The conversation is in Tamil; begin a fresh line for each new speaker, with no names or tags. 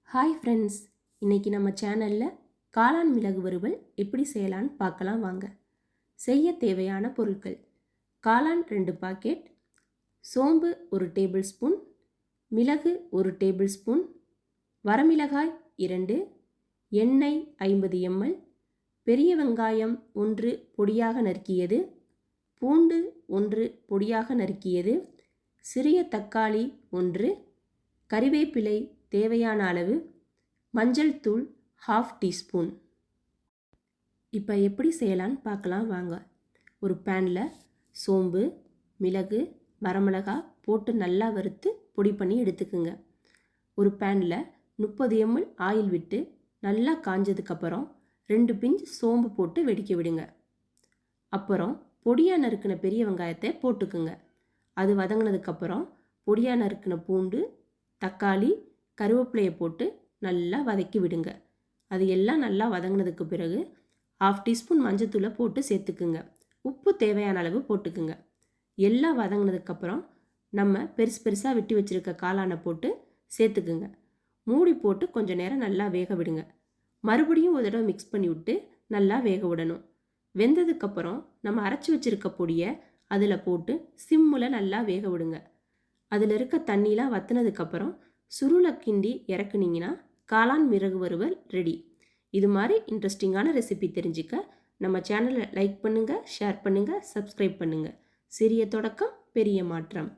ஹாய் ஃப்ரெண்ட்ஸ், இன்றைக்கி நம்ம சேனலில் காளான் மிளகு வறுவல் எப்படி செய்யலான்னு பார்க்கலாம் வாங்க. செய்ய தேவையான பொருட்கள்: காளான் 2 பாக்கெட், சோம்பு 1 டேபிள் ஸ்பூன், மிளகு 1 டேபிள் ஸ்பூன், வரமிளகாய் 2, எண்ணெய் 50 ml, பெரிய வெங்காயம் 1 பொடியாக நறுக்கியது, பூண்டு 1 பொடியாக நறுக்கியது, சிறிய தக்காளி 1, கறிவேப்பிலை தேவையான அளவு, மஞ்சள் தூள் 1/2 டீஸ்பூன். இப்போ எப்படி செய்யலான்னு பார்க்கலாம் வாங்க. ஒரு பேனில் சோம்பு, மிளகு, வரமிளகாய் போட்டு நல்லா வறுத்து பொடி பண்ணி எடுத்துக்குங்க. ஒரு பேனில் 30 ml ஆயில் விட்டு நல்லா காஞ்சதுக்கப்புறம் 2 பிஞ்ச் சோம்பு போட்டு வெடிக்க விடுங்க. அப்புறம் பொடியாக நறுக்கின பெரிய வெங்காயத்தை போட்டுக்குங்க. அது வதங்கினதுக்கப்புறம் பொடியாக நறுக்கின பூண்டு, தக்காளி, கருவேப்பிலையை போட்டு நல்லா வதக்கி விடுங்க. அது எல்லாம் நல்லா வதங்கினதுக்கு பிறகு 1/2 டீஸ்பூன் மஞ்சத்தூளை போட்டு சேர்த்துக்குங்க. உப்பு தேவையான அளவு போட்டுக்குங்க. எல்லாம் வதங்கினதுக்கப்புறம் நம்ம பெருசு பெருசாக வெட்டி வச்சுருக்க காளானை போட்டு சேர்த்துக்குங்க. மூடி போட்டு கொஞ்சம் நேரம் நல்லா வேக விடுங்க. மறுபடியும் ஒரு தடவை மிக்ஸ் பண்ணி விட்டு நல்லா வேக விடணும். வெந்ததுக்கப்புறம் நம்ம அரைச்சி வச்சுருக்க பொடியை அதில் போட்டு சிம்மில் நல்லா வேக விடுங்க. அதில் இருக்க தண்ணிலாம் வற்றினதுக்கப்புறம் சுருளை கிண்டி இறக்குனீங்கன்னா காளான் மிளகு வறுவல் ரெடி. இது மாதிரி இன்ட்ரெஸ்டிங்கான ரெசிபி தெரிஞ்சுக்க நம்ம சேனலை லைக் பண்ணுங்கள், ஷேர் பண்ணுங்கள், சப்ஸ்கிரைப் பண்ணுங்கள். சிறிய தொடக்கம் பெரிய மாற்றம்.